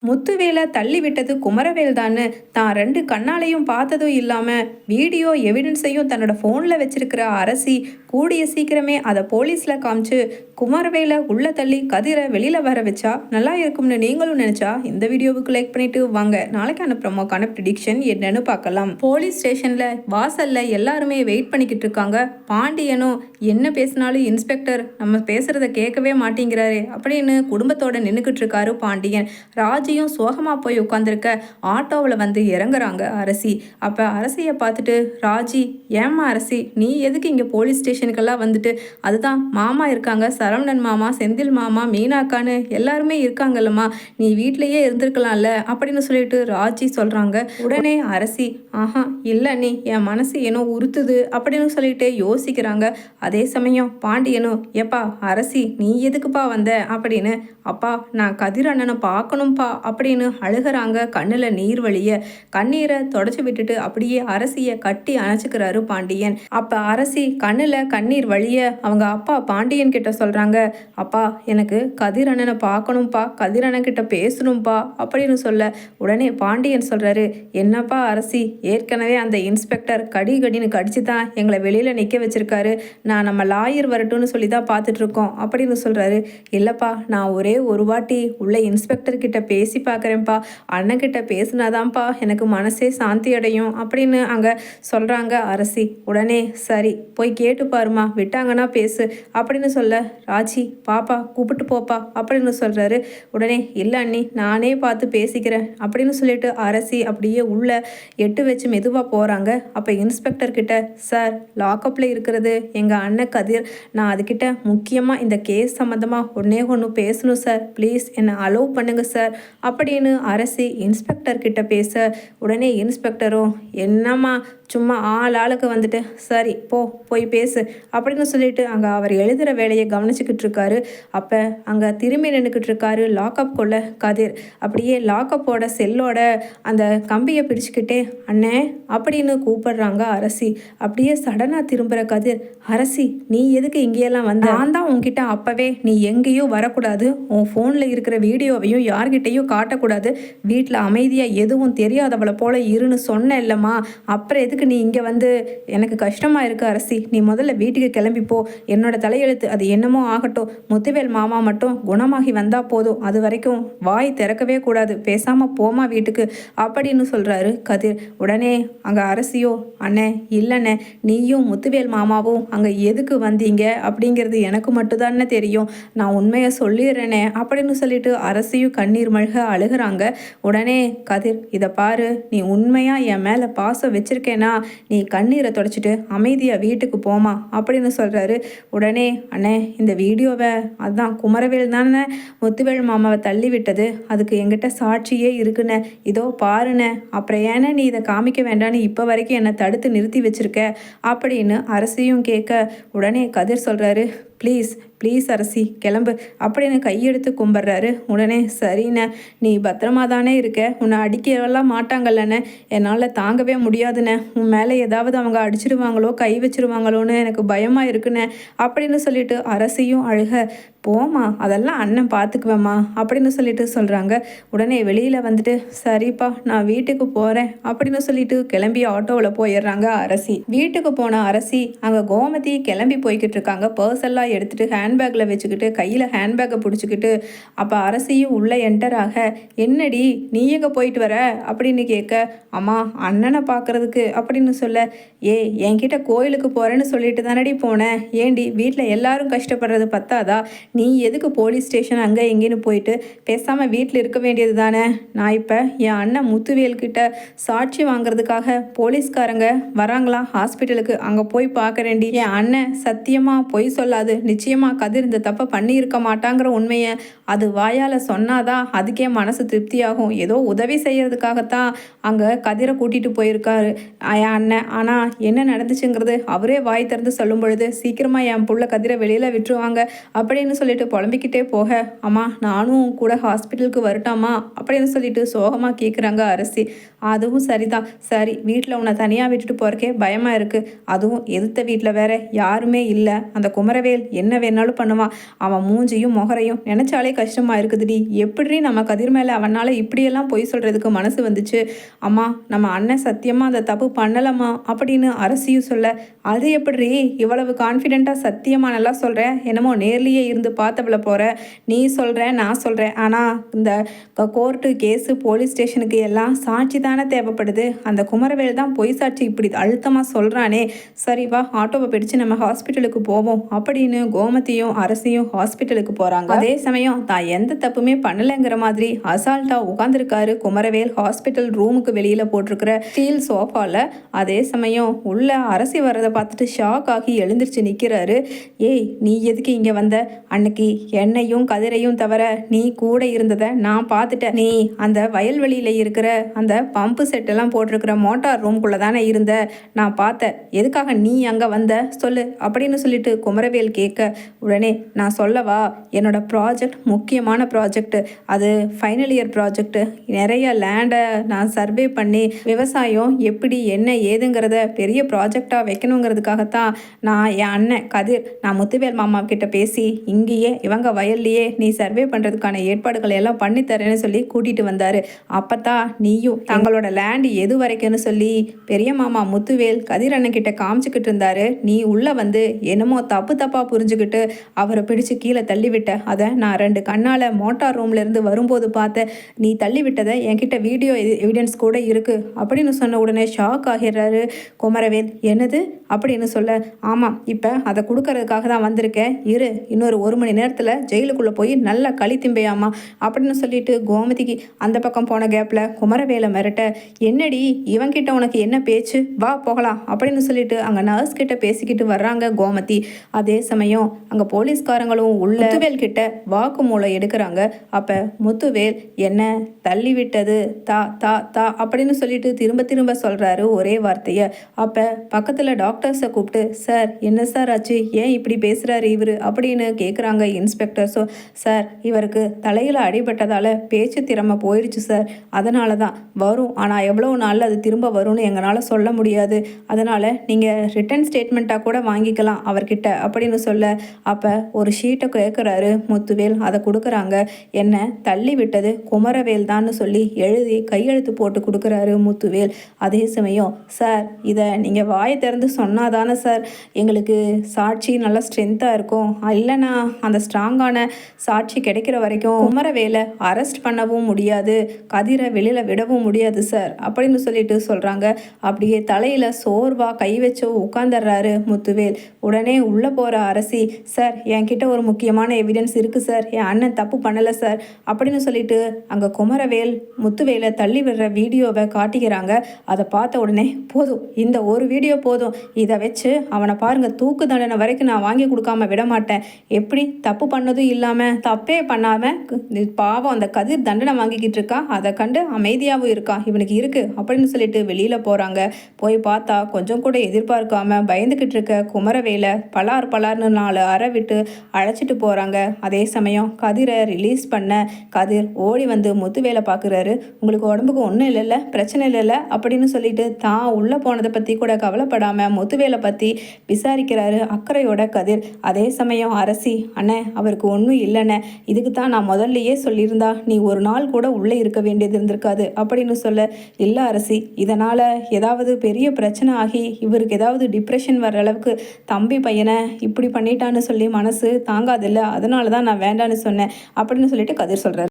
முத்துவேலை தள்ளி விட்டது குமரவேல் தான்னு தான் 2 கண்ணாலையும் பார்த்ததும் இல்லாம வீடியோ எவிடன்ஸையும் தன்னோட ஃபோனில் வச்சிருக்கிற அரசி கூடிய சீக்கிரமே அதை போலீஸில் காமிச்சு குமரவேலை உள்ள தள்ளி கதிரை வெளியில் வர வச்சா நல்லா இருக்கும்னு நீங்களும் நினச்சா இந்த வீடியோவுக்கு லைக் பண்ணிட்டு வாங்க நாளைக்கான ப்ரமோக்கான ப்ரிடிக்ஷன் என்னன்னு பார்க்கலாம். போலீஸ் ஸ்டேஷனில் வாசலில் எல்லாருமே வெயிட் பண்ணிக்கிட்டு இருக்காங்க. பாண்டியனும் என்ன பேசினாலும் இன்ஸ்பெக்டர் நம்ம பேசுகிறத கேட்கவே மாட்டேங்கிறாரு அப்படின்னு குடும்பத்தோட நின்றுக்கிட்டு இருக்காரு பாண்டியன். ராஜியும் சோகமாக போய் உட்காந்துருக்க ஆட்டோவில் வந்து இறங்குறாங்க அரசி. அப்போ அரசியை பார்த்துட்டு ராஜி, ஏம்மா அரசி நீ எதுக்கு இங்கே போலீஸ் ஸ்டேஷனுக்கெல்லாம் வந்துட்டு, அதுதான் மாமா இருக்காங்க, சரவணன் மாமா, செந்தில் மாமா, மீனாக்கான்னு எல்லாருமே இருக்காங்கல்லம்மா, நீ வீட்டிலையே இருந்திருக்கலாம்ல அப்படின்னு சொல்லிட்டு ராஜி சொல்கிறாங்க. உடனே அரசி, ஆஹா இல்லை நீ என் மனசு ஏனோ உறுத்துது அப்படின்னு சொல்லிட்டு யோசிக்கிறாங்க. அதே சமயம் பாண்டியனும், ஏப்பா அரசி நீ எதுக்குப்பா வந்த அப்படின்னு, அப்பா நான் கதிர் அண்ணனை பார்க்கணும்ப்பா அப்படின்னு அழுகிறாங்க. கண்ணில் நீர் வழிய கண்ணீரை தொடச்சி விட்டுட்டு அப்படியே அரசியை கட்டி அணைச்சிக்கிறாரு பாண்டியன். அப்போ அரசி கண்ணில் கண்ணீர் வழிய அவங்க அப்பா பாண்டியன் கிட்ட சொல்கிறாங்க, அப்பா எனக்கு கதிர் அண்ணனை பார்க்கணும்ப்பா, கதிர் அண்ணன் கிட்ட பேசணும்ப்பா அப்படின்னு சொல்ல உடனே பாண்டியன் சொல்கிறாரு, என்னப்பா அரசி ஏற்கனவே அந்த இன்ஸ்பெக்டர் கடின்னு கடிச்சு தான் எங்களை வெளியில் நிற்க வச்சிருக்காரு, நான் நம்ம லாயர் வரட்டும்னு சொல்லி தான் பார்த்துட்ருக்கோம் அப்படின்னு சொல்கிறாரு. இல்லைப்பா நான் ஒரே ஒரு வாட்டி உள்ள இன்ஸ்பெக்டர் கிட்ட பேசி பார்க்குறேன்ப்பா, அண்ணன்கிட்ட பேசினாதான்ப்பா எனக்கு மனசே சாந்தி அடையும் அப்படின்னு அங்கே சொல்கிறாங்க அரசி. உடனே சரி போய் கேட்டு பாருமா, விட்டாங்கன்னா பேசு அப்படின்னு சொல்ல ராஜி, பாப்பா கூப்பிட்டு போப்பா அப்படின்னு சொல்கிறாரு. உடனே இல்லை அண்ணி நானே பார்த்து பேசிக்கிறேன் அப்படின்னு சொல்லிட்டு அரசி அப்படியே உள்ள எட்டு வச்சு மெதுவாக போகிறாங்க. அப்போ இன்ஸ்பெக்டர் கிட்ட, சார் லாக்கப்பில் இருக்கிறது எங்கள் அண்ணன் கதிர், நான் அதுக்கிட்ட முக்கியமாக இந்த கேஸ் சம்மந்தமாக ஒன்று பேசணும் சார், ப்ளீஸ் என்னை அலோவ் பண்ணுங்க சார் அப்படின்னு அரசி இன்ஸ்பெக்டர் கிட்ட பேச உடனே இன்ஸ்பெக்டரும், என்னம்மா சும்மா ஆளுக்கு வந்துட்டு சரி போய் பேசு அப்படின்னு சொல்லிட்டு அங்கே அவர் எழுதுகிற வேலையை கவனிச்சுக்கிட்டு இருக்காரு. அப்போ அங்கே திரும்பி நின்றுக்கிட்டு இருக்காரு லாக்அப் கொள்ள கதிர். அப்படியே லாக்கப்போட செல்லோட அந்த கம்பியை பிடிச்சிக்கிட்டே அண்ணே அப்படின்னு கூப்பிடுறாங்க அரசி. அப்படியே சடனாக திரும்புகிற கதிர், அரசி நீ எதுக்கு இங்கேயெல்லாம் வந்த, நான் தான் உன்கிட்ட அப்போவே நீ எங்கேயும் வரக்கூடாது, உன் ஃபோனில் இருக்கிற வீடியோவையும் யார்கிட்டையும் காட்டக்கூடாது, வீட்டில் அமைதியாக எதுவும் தெரியாதவளை போல இருன்னு சொன்ன இல்லைம்மா, அப்புறம் எதுக்கு நீ இங்கே வந்து, எனக்கு கஷ்டமாக இருக்குது அரசி, நீ முதல்ல வீட்டுக்கு கிளம்பிப்போ, என்னோட தலையெழுத்து அது என்னமோ ஆகட்டும், முத்துவேல் மாமா மட்டும் குணமாகி வந்தால் போதும், அது வரைக்கும் வாய் திறக்கவே கூடாது, பேசாமல் போமா வீட்டுக்கு அப்படின்னு சொல்கிறாரு கதிர். உடனே அங்கே அரசியோ, அண்ணே இல்லைண்ணே நீயும் முத்துவேல் மாமாவும் அங்கே எதுக்கு வந்தீங்க அப்படிங்கிறது எனக்கு மட்டும்தானே தெரியும், நான் உண்மையை சொல்லிடுறேனே அப்படின்னு சொல்லிட்டு அரசியும் கண்ணீர் மல்க அழுகிறாங்க. உடனே கதிர், இதை பாரு நீ உண்மையாக என் மேலே பாசம் வச்சிருக்கேனா நீ கண்ணீரை தொடச்சிட்டு அமைதியாக வீட்டுக்கு போமா அப்படின்னு சொல்கிறாரு. உடனே அண்ணே இந்த வீடியோவை அதுதான் குமரவேல் தானே முத்துவேல் மாமாவை தள்ளி விட்டது, அதுக்கு எங்கிட்ட சாட்சியே இருக்குண்ணே, இதோ பாருண்ணே, அப்புறம் ஏன்னா நீ இதை காமிக்க வேண்டான்னு இப்போ வரைக்கும் என்னை தடுத்து நிறுத்தி வச்சிருக்க அப்படின்னு அரசியும் கேட்க உடனே கதிர் சொல்கிறாரு, ப்ளீஸ் அரசி கிளம்பு அப்படின்னு கையெடுத்து கும்பிட்றாரு. உடனே சரிண்ணே நீ பத்திரமா தானே இருக்க, உன்னை அடிக்கலாம் மாட்டாங்கல்லண்ணே, என்னால் தாங்கவே முடியாதுண்ணே, உன் மேலே ஏதாவது அவங்க அடிச்சிருவாங்களோ கை வச்சிருவாங்களோன்னு எனக்கு பயமாக இருக்குண்ணே அப்படின்னு சொல்லிட்டு அரசியும் அழுக, போமா அதெல்லாம் அண்ணன் பார்த்துக்குவேம்மா அப்படின்னு சொல்லிட்டு சொல்கிறாங்க. உடனே வெளியில் வந்துட்டு சரிப்பா நான் வீட்டுக்கு போகிறேன் அப்படின்னு சொல்லிட்டு கிளம்பி ஆட்டோவில் போயிடுறாங்க அரசி. வீட்டுக்கு போன அரசி அங்கே கோமதி கிளம்பி போய்கிட்டு இருக்காங்க. பர்ஸ் எல்லாம் எடுத்துகிட்டு ஹேண்ட்பேக்கில் வச்சுக்கிட்டு கையில் ஹேண்ட்பேக்கை பிடிச்சிக்கிட்டு. அப்போ அரசியும் உள்ளே என்டர் ஆக, என்னடி நீ எங்கே போயிட்டு வர அப்படின்னு கேட்க, அம்மா அண்ணனை பார்க்குறதுக்கு அப்படின்னு சொல்ல, என்கிட்ட கோயிலுக்கு போகிறேன்னு சொல்லிட்டு தானடி போனேன், ஏண்டி வீட்டில் எல்லாரும் கஷ்டப்படுறது பத்தாதா, நீ எதுக்கு போலீஸ் ஸ்டேஷன் அங்கே எங்கேன்னு போயிட்டு பேசாமல் வீட்டில் இருக்க வேண்டியது தானே, நான் இப்போ என் அண்ணன் முத்துவேல்கிட்ட சாட்சி வாங்குறதுக்காக போலீஸ்காரங்க வராங்களாம் ஹாஸ்பிட்டலுக்கு, அங்கே போய் பார்க்குறேன்டி, என் அண்ணன் சத்தியமாக பொய் சொல்லாது, நிச்சயமாக கதிர் இந்த தப்பை பண்ணியிருக்க மாட்டாங்கிற உண்மையை அது வாயால் சொன்னாதான் அதுக்கே மனசு திருப்தியாகும், ஏதோ உதவி செய்யறதுக்காகத்தான் அங்கே கதிரை கூட்டிகிட்டு போயிருக்காரு என் அண்ணன், ஆனால் என்ன நடந்துச்சுங்கிறது அவரே வாய் திறந்து சொல்லும் பொழுது சீக்கிரமாக என் புள்ள கதிரை வெளியில் விட்டுருவாங்க அப்படின்னு சொல்லிட்டு புலம்பிக்கிட்டே போக, அம்மா நானும் கூட ஹாஸ்பிட்டலுக்கு வரட்டாமா அப்படின்னு சொல்லிட்டு சோகமாக கேட்குறாங்க அரசி. அதுவும் சரிதான். சரி, வீட்டில் உன்னை தனியாக விட்டுட்டு போகிறக்கே பயமாக இருக்குது. அதுவும் எதிர்த்த வீட்டில் வேற யாருமே இல்லை. அந்த குமரவேல் என்ன வேணாலும் பண்ணுவான். அவன் மூஞ்சியும் முகரையும் நினச்சாலே கஷ்டமாக இருக்குதுடி. எப்படி நம்ம கதிர் மேலே அவனால் இப்படியெல்லாம் பொய் சொல்கிறதுக்கு மனசு வந்துச்சு? அம்மா நம்ம அண்ணன் சத்தியமாக அந்த தப்பு பண்ணலம்மா அப்படின்னு அரசியும் சொல்ல, அது எப்படி இவ்வளவு கான்ஃபிடெண்ட்டாக சத்தியமாக நல்லா சொல்கிறேன், என்னமோ நேர்லேயே இருந்து பார்த்தவள போகிற, நீ சொல்கிற நான் சொல்கிறேன், ஆனால் இந்த கோர்ட்டு கேஸு போலீஸ் ஸ்டேஷனுக்கு எல்லாம் சாட்சி தானே தேவைப்படுது. அந்த குமரவேல் தான் பொய் சாட்சி இப்படி அழுத்தமாக சொல்கிறானே. சரி வா, ஆட்டோவை பிடிச்சு நம்ம ஹாஸ்பிட்டலுக்கு போவோம் அப்படின்னு கோமதியும் அரசியும் ஹாஸ்பிட்டலுக்கு போகிறாங்க. அதே சமயம் தான் எந்த தப்புமே பண்ணலைங்கிற மாதிரி அசால்ட்டாக உட்காந்துருக்காரு குமரவேல் ஹாஸ்பிட்டல் ரூமுக்கு வெளியில் போட்டிருக்கிற ஸ்டீல் சோஃபாவில். அதே சமயம் உள்ள அரசி வர்றதை பார்த்துட்டு ஷாக் ஆகி எழுந்திரிச்சு நிற்கிறாரு. ஏய், நீ எதுக்கு இங்கே வந்த? அன்னைக்கு என்னையும் கதிரையும் தவிர நீ கூட இருந்ததை நான் பார்த்துட்டேன். நீ அந்த வயல்வெளியில் இருக்கிற அந்த பம்பு செட்டெல்லாம் போட்டிருக்கிற மோட்டார் ரூம்குள்ளே தானே இருந்த, நான் பார்த்தேன். எதுக்காக நீ அங்கே வந்த சொல்லு அப்படின்னு சொல்லிட்டு குமரவேல் கேட்க, உடனே நான் சொல்லவா, என்னோட ப்ராஜெக்ட் முக்கியமான ப்ராஜெக்ட், அது ஃபைனல் இயர் ப்ராஜெக்ட். நிறைய லேண்டை நான் சர்வே பண்ணி விவசாயம் எப்படி என்ன ஏதுங்கிறத பெரிய ப்ராஜெக்டாக வைக்கணுங்கிறதுக்காகத்தான் நான் என் அண்ணன் கதிர், நான் முத்துவேல் மாமா கிட்ட பேசி இங்கேயே இவங்க வயல்லையே நீ சர்வே பண்ணுறதுக்கான ஏற்பாடுகளை எல்லாம் பண்ணித்தரேன்னு சொல்லி கூட்டிகிட்டு வந்தார். அப்போ தான் நீயும் தங்களோட லேண்டு எது வரைக்கும்னு சொல்லி பெரிய மாமா முத்துவேல் கதிர் அண்ணன் கிட்ட காமிச்சிக்கிட்டு இருந்தாரு. நீ உள்ளே வந்து என்னமோ தப்பாக புரிஞ்சுக்கிட்டு அவரை பிடிச்சு கீழே தள்ளிவிட்ட. அதை நான் 2 கண்ணால் மோட்டார் ரூம்லேருந்து வரும்போது பார்த்தேன். நீ தள்ளி விட்டதை என்கிட்ட வீடியோ எவிடன்ஸ் கூட இருக்குது அப்படின்னு சொன்ன உடனே ஷாக் ஆகிறாரு குமரவேல். என்னது அப்படின்னு சொல்ல, ஆமாம், இப்போ அதை கொடுக்கறதுக்காக தான் வந்திருக்கேன். இன்னொரு 1 மணி நேரத்தில் ஜெயிலுக்குள்ளே போய் நல்லா களி திம்பையாமா அப்படின்னு சொல்லிட்டு கோமதிக்கு அந்த பக்கம் போன கேப்பில் குமரவேலை மிரட்ட, என்னடி இவன்கிட்ட உனக்கு என்ன பேச்சு, வா போகலாம் அப்படின்னு சொல்லிட்டு அங்கே நர்ஸ் கிட்ட பேசிக்கிட்டு வர்றாங்க கோமதி. அதே சமயம் அங்கே போலீஸ்காரங்களும் உள்ள முத்துவேல் கிட்ட வாக்குமூலம் எடுக்கிறாங்க. அப்போ முத்துவேல் என்ன தள்ளி விட்டது தா தா தா அப்படின்னு சொல்லிட்டு திரும்ப திரும்ப சொல்கிறாரு ஒரே வார்த்தையை. அப்போ பக்கத்தில் டாக்டர்ஸை கூப்பிட்டு, சார் என்ன சார் ஆச்சு, ஏன் இப்படி பேசுகிறாரு இவர் அப்படின்னு கேட்குறாங்க இன்ஸ்பெக்டர்ஸோ. சார், இவருக்கு தலையில் அடிபட்டதால் பேச்சு திறமை போயிடுச்சு சார், அதனால தான் வரும், ஆனால் எவ்வளோ நாளில் அது திரும்ப வரும்னு எங்களால் சொல்ல முடியாது, அதனால் நீங்கள் ரிட்டன் ஸ்டேட்மெண்ட்டாக கூட வாங்கிக்கலாம் அவர்கிட்ட அப்படின்னு சொல்ல, அப்போ ஒரு ஷீட்டை கேட்குறாரு முத்துவேல். அதை கொடுக்குறாங்க. என்ன தள்ளி விட்டது குமரவேல் தான்னு சொல்லி எழுதி கையெழுத்து போட்டு கொடுக்குறாரு முத்துவேல். அதே சமயம், சார் இதை நீங்கள் வாயை திறந்து சொன்னாதானே சார் எங்களுக்கு சாட்சி நல்லா ஸ்ட்ரென்த்தாக இருக்கும், இல்லைனா அந்த ஸ்ட்ராங்கான சாட்சி கிடைக்கிற வரைக்கும் குமரவேலை அரெஸ்ட் பண்ணவும் முடியாது, கதிரை வெளியில் விடவும் முடியாது சார் அப்படின்னு சொல்லிட்டு சொல்கிறாங்க. அப்படியே தலையில் சோர்வாக கை வச்சு உட்காந்துடுறாரு முத்துவேல். உடனே உள்ளே போகிற அரசி, சார் என்கிட்ட ஒரு முக்கியமான எவிடன்ஸ் இருக்குது சார், என் அண்ணன் தப்பு பண்ணலை சார் அப்படின்னு சொல்லிட்டு அங்கே குமரவேல் முத்துவேலை தள்ளி விடுற வீடியோவை காட்டிக்கிறாங்க. அதை பார்த்த உடனே, போதும் இந்த ஒரு வீடியோ போதும், இதை வச்சு அவனை பாருங்கள் தூக்கு தண்டனை வரைக்கும் நான் வாங்கி கொடுக்காம விட மாட்டேன், எப்படி தப்பு பண்ணதும் இல்லாமல் தப்பே பண்ணாமல் பாவம் அந்த கதிர் தண்டனை வாங்கிக்கிட்டு இருக்கான், அதை கண்டு அமைதியாகவும் இருக்கான், இவனுக்கு இருக்குது அப்படின்னு சொல்லிட்டு வெளியில் போகிறாங்க. போய் பார்த்தா கொஞ்சம் கூட எதிர்பார்க்காம பயந்துக்கிட்டு இருக்க குமரவேலை பலார்னு 4 அறை விட்டு அழைச்சிட்டு போகிறாங்க. அதே சமயம் கதிரை ரிலீஸ் பண்ண கதிர் ஓடி வந்து முத்துவேலை பார்க்குறாரு. உங்களுக்கு உடம்புக்கு ஒன்றும் இல்லைல்ல, பிரச்சனை இல்லைல்ல அப்படின்னு சொல்லிட்டு தான் உள்ளே போனதை பற்றி கூட கவலைப்படாமல் முத்துவேலை பற்றி விசாரிக்கிறாரு அக்கறையோட கதிர். அதே சமயம் அரசி, அண்ணே அவருக்கு ஒன்றும் இல்லைண்ணே, இதுக்கு தான் நான் முதல்லையே சொல்லியிருந்தா நீ ஒரு நாள் கூட உள்ளே இருக்க வேண்டியது இருந்திருக்காது அப்படின்னு சொல்ல, இல்லை அரசி, இதனால் ஏதாவது பெரிய பிரச்சனை ஆகி இவருக்கு ஏதாவது டிப்ரெஷன் வர்ற அளவுக்கு தம்பி பையனை இப்படி பண்ணிட்டான்னு சொல்லி மனசு தாங்காதில்ல, அதனால தான் நான் வேண்டான்னு சொன்னேன் அப்படின்னு சொல்லிட்டு கதிர் சொல்கிறார்.